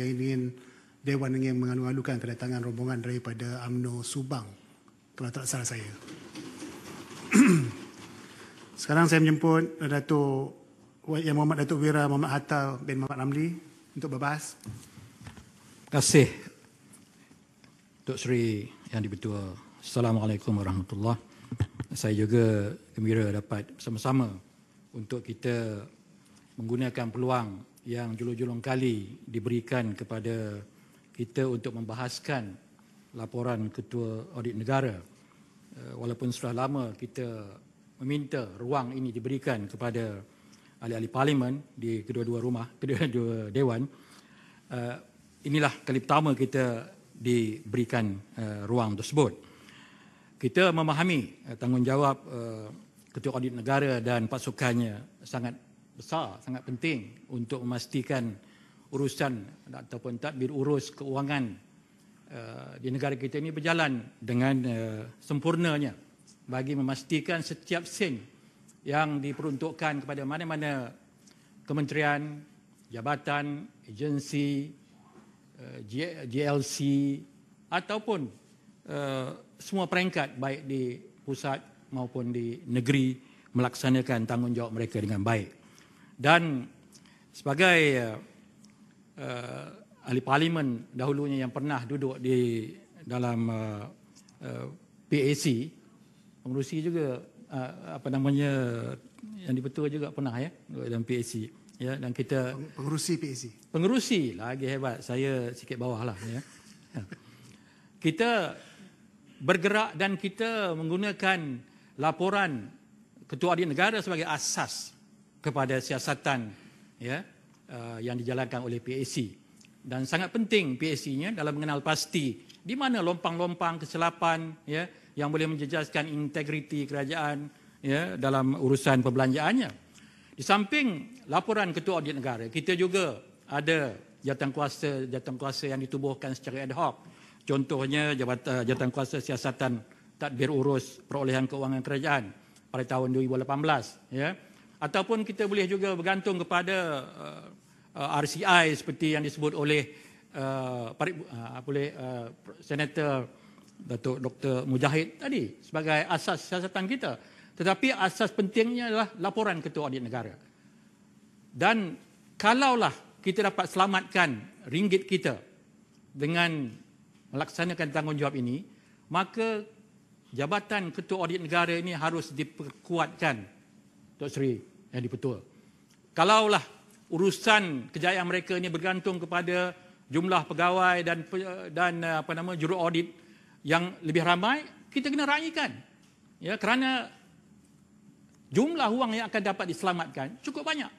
ingin Dewan ingin mengalu-alukan kedatangan rombongan daripada UMNO Subang, kalau tak salah saya. Sekarang saya menjemput Datuk Yang Muhammad Datuk Wira Muhammad Hatta bin Muhammad Ramli untuk berbahas. Terima kasih Dr. Seri Yang di-Ketua. Assalamualaikum warahmatullahi. Saya juga gembira dapat bersama-sama untuk kita menggunakan peluang yang julung-julung kali diberikan kepada kita untuk membahaskan laporan Ketua Audit Negara. Walaupun sudah lama kita meminta ruang ini diberikan kepada ahli-ahli parlimen di kedua-dua dewan, inilah kali pertama kita diberikan ruang tersebut. Kita memahami tanggungjawab Ketua Audit Negara dan pasukannya sangat besar, sangat penting untuk memastikan urusan ataupun tadbir urus keuangan di negara kita ini berjalan dengan sempurnanya bagi memastikan setiap sen yang diperuntukkan kepada mana-mana kementerian, jabatan, agensi, GLC ataupun semua peringkat baik di pusat maupun di negeri melaksanakan tanggungjawab mereka dengan baik. Dan sebagai ahli parlimen dahulunya yang pernah duduk di dalam PAC, pengerusi juga yang di-Ketua juga pernah dalam PAC ya, dan kita pengerusi lagi hebat, saya sikit bawah lah ya. Kita bergerak dan kita menggunakan laporan Ketua Audit Negara sebagai asas kepada siasatan ya yang dijalankan oleh PAC. Dan sangat penting PAC-nya dalam mengenal pasti di mana lompang-lompang kesilapan ya yang boleh menjejaskan integriti kerajaan ya dalam urusan perbelanjaannya. Di samping laporan Ketua Audit Negara, kita juga ada jawatankuasa yang ditubuhkan secara ad hoc. Contohnya jawatankuasa siasatan tadbir urus perolehan keuangan kerajaan pada tahun 2018 ya. Ataupun kita boleh juga bergantung kepada RCI seperti yang disebut oleh Senator Datuk Dr. Mujahid tadi sebagai asas siasatan kita. Tetapi asas pentingnya adalah laporan Ketua Audit Negara. Dan kalaulah kita dapat selamatkan ringgit kita dengan melaksanakan tanggungjawab ini, maka jabatan Ketua Audit Negara ini harus diperkuatkan, Dr. Seri yang di-Ketua. Kalaulah urusan kejayaan mereka ini bergantung kepada jumlah pegawai dan juru audit yang lebih ramai, kita kena raikan. Ya, kerana jumlah wang yang akan dapat diselamatkan cukup banyak.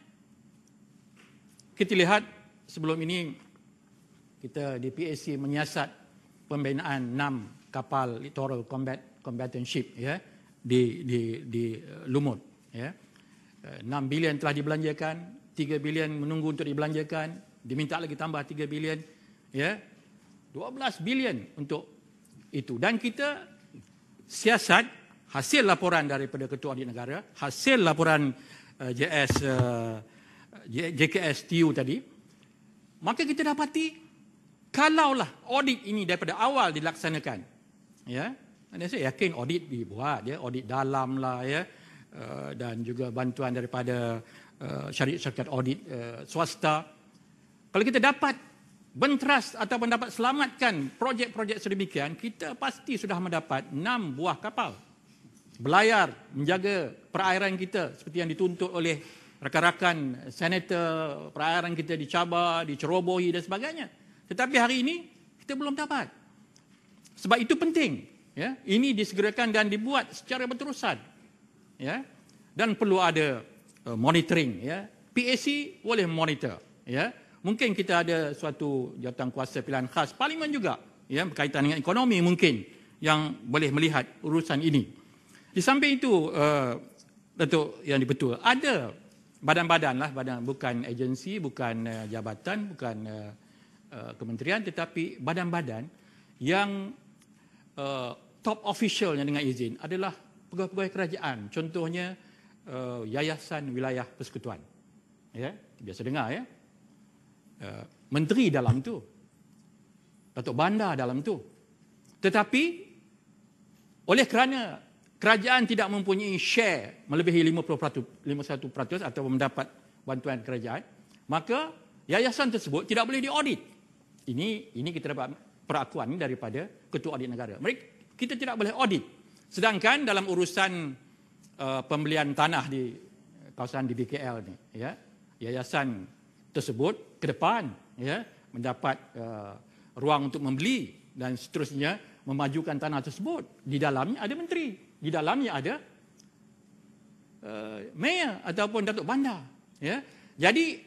Kita lihat sebelum ini kita di PAC menyiasat pembinaan 6 kapal littoral combatant ship ya di Lumut ya. 6 bilion telah dibelanjakan, 3 bilion menunggu untuk dibelanjakan, diminta lagi tambah 3 bilion ya. 12 bilion untuk itu. Dan kita siasat hasil laporan daripada Ketua Audit Negara, hasil laporan JKSTU tadi, maka kita dapati kalaulah audit ini daripada awal dilaksanakan ya, dan saya yakin audit dibuat ya, audit dalam lah ya, dan juga bantuan daripada syarikat audit swasta. Kalau kita dapat bentras ataupun dapat selamatkan projek-projek sedemikian, kita pasti sudah mendapat 6 buah kapal berlayar menjaga perairan kita seperti yang dituntut oleh rakan-rakan senator. Perairan kita dicabar, dicerobohi dan sebagainya. Tetapi hari ini kita belum dapat. Sebab itu penting ya, ini disegerakan dan dibuat secara berterusan ya, dan perlu ada monitoring ya. PAC boleh monitor ya. Mungkin kita ada suatu jawatankuasa pilihan khas parlimen juga ya, berkaitan dengan ekonomi mungkin yang boleh melihat urusan ini. Di samping itu Datuk yang di-Ketua, ada badan-badan lah, bukan agensi, bukan jabatan, bukan kementerian, tetapi badan-badan yang top officialnya dengan izin adalah pegawai-pegawai kerajaan. Contohnya Yayasan Wilayah Persekutuan. Ya, biasa dengar ya. menteri dalam tu, Datuk Bandar dalam tu. Tetapi oleh kerana kerajaan tidak mempunyai share melebihi 51% atau mendapat bantuan kerajaan, maka yayasan tersebut tidak boleh diaudit. Ini kita dapat perakuan daripada Ketua Audit Negara. Kita tidak boleh audit. Sedangkan dalam urusan pembelian tanah di kawasan di BKL ni, ya, yayasan tersebut ke depan, ya, mendapat ruang untuk membeli dan seterusnya memajukan tanah tersebut. Di dalamnya ada menteri, di dalamnya ada mayor ataupun Datuk Bandar, ya. Jadi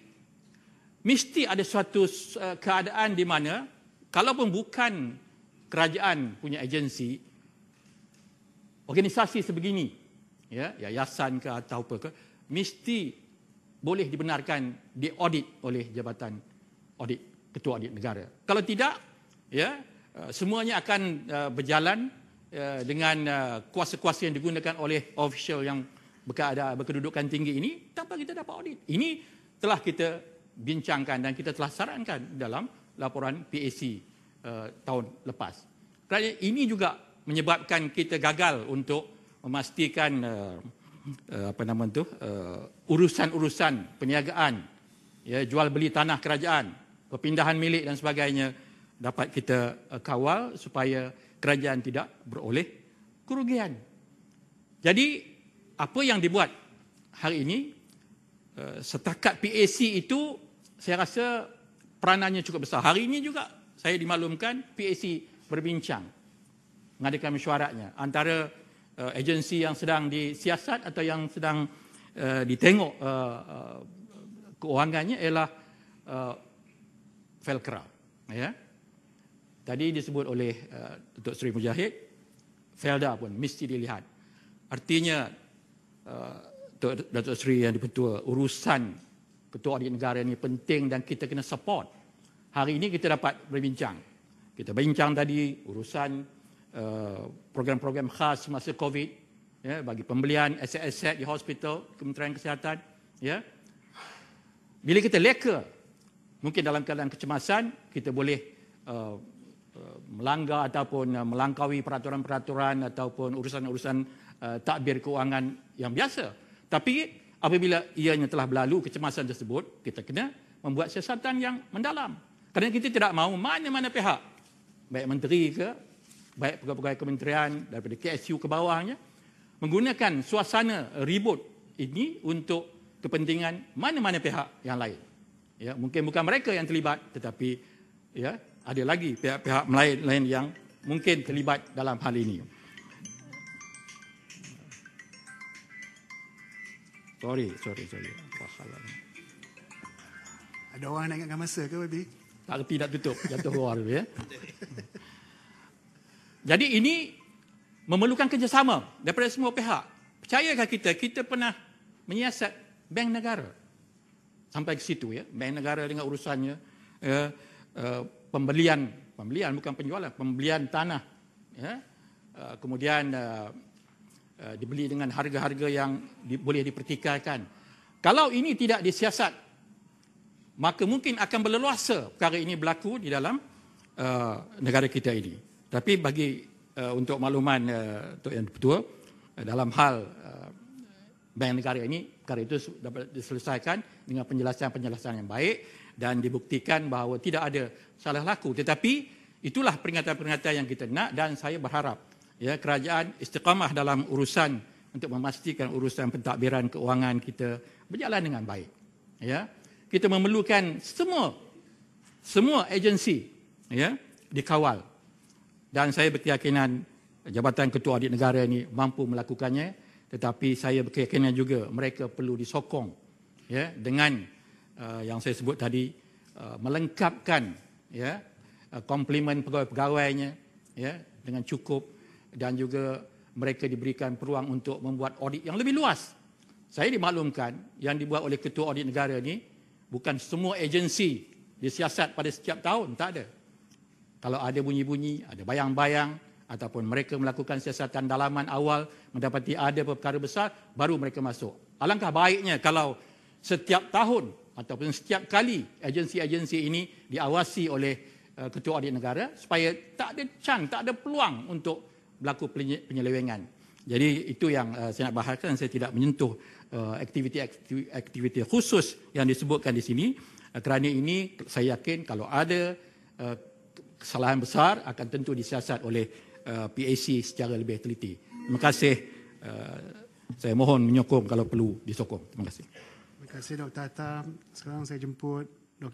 mesti ada suatu keadaan di mana kalaupun bukan kerajaan punya agensi, organisasi sebegini, ya, yayasan ke atau apa ke, mesti boleh dibenarkan diaudit oleh Jabatan Audit, Ketua Audit Negara. Kalau tidak, ya, semuanya akan berjalan dengan kuasa-kuasa yang digunakan oleh official yang berkedudukan tinggi ini tanpa kita dapat audit. Ini telah kita bincangkan dan kita telah sarankan dalam laporan PAC tahun lepas. Kerana ini juga menyebabkan kita gagal untuk memastikan urusan-urusan perniagaan, ya, jual beli tanah kerajaan, perpindahan milik dan sebagainya dapat kita kawal supaya kerajaan tidak beroleh kerugian. Jadi apa yang dibuat hari ini setakat PAC itu saya rasa peranannya cukup besar. Hari ini juga saya dimaklumkan PAC berbincang, mengadakan mesyuaratnya antara agensi yang sedang disiasat atau yang sedang ditengok keuangannya ialah Felcra, ya. Tadi disebut oleh Datuk Seri Mujahid, Felda pun mesti dilihat. Artinya Datuk Seri yang dipertua, urusan Ketua Audit Negara ini penting dan kita kena support. Hari ini kita dapat berbincang. Kita bincang tadi urusan program-program khas masa COVID, ya, bagi pembelian aset-aset di hospital, Kementerian Kesihatan, ya. Bila kita leka, mungkin dalam keadaan kecemasan, kita boleh melanggar ataupun melangkaui peraturan-peraturan ataupun urusan-urusan takbir keuangan yang biasa. Tapi apabila ianya telah berlalu kecemasan tersebut, kita kena membuat siasatan yang mendalam. Kerana kita tidak mahu mana-mana pihak, baik menteri ke, baik pegawai-pegawai kementerian daripada KSU ke bawahnya, menggunakan suasana ribut ini untuk kepentingan mana-mana pihak yang lain. Ya, mungkin bukan mereka yang terlibat, tetapi, ya, ada lagi pihak-pihak lain yang mungkin terlibat dalam hal ini. Sorry. Ada orang nak ingatkan masa ke, Baby? Tak kerti nak tutup, jatuh keluar dulu, ya. Jadi ini memerlukan kerjasama daripada semua pihak. Percayakah kita pernah menyiasat Bank Negara sampai ke situ, ya. Bank Negara dengan urusannya, pembelian bukan penjualan, pembelian tanah, ya. Kemudian dibeli dengan harga-harga yang boleh dipertikaikan. Kalau ini tidak disiasat, maka mungkin akan berleluasa perkara ini berlaku di dalam negara kita ini. Tapi bagi untuk makluman Tok Yang Dipertua, dalam hal Bank Negara ini, perkara itu dapat diselesaikan dengan penjelasan-penjelasan yang baik dan dibuktikan bahawa tidak ada salah laku. Tetapi itulah peringatan-peringatan yang kita nak dan saya berharap, ya, kerajaan istiqamah dalam urusan untuk memastikan urusan pentadbiran keuangan kita berjalan dengan baik. Ya, kita memerlukan semua agensi, ya, dikawal. Dan saya berkeyakinan Jabatan Ketua Audit Negara ini mampu melakukannya, tetapi saya berkeyakinan juga mereka perlu disokong, ya, dengan yang saya sebut tadi, melengkapkan, ya, komplement pegawai-pegawainya, ya, dengan cukup, dan juga mereka diberikan peluang untuk membuat audit yang lebih luas. Saya dimaklumkan yang dibuat oleh Ketua Audit Negara ini bukan semua agensi disiasat pada setiap tahun, tak ada. Kalau ada bunyi-bunyi, ada bayang-bayang, ataupun mereka melakukan siasatan dalaman awal, mendapati ada perkara besar, baru mereka masuk. Alangkah baiknya kalau setiap tahun ataupun setiap kali agensi-agensi ini diawasi oleh Ketua Audit Negara supaya tak ada tak ada peluang untuk berlaku penyelewengan. Jadi itu yang saya nak bahasakan. Saya tidak menyentuh aktiviti khusus yang disebutkan di sini. Kerana ini saya yakin kalau ada kesalahan besar akan tentu disiasat oleh PAC secara lebih teliti. Terima kasih. Saya mohon menyokong kalau perlu disokong. Terima kasih. Terima kasih Dr. Atam. Sekarang saya jemput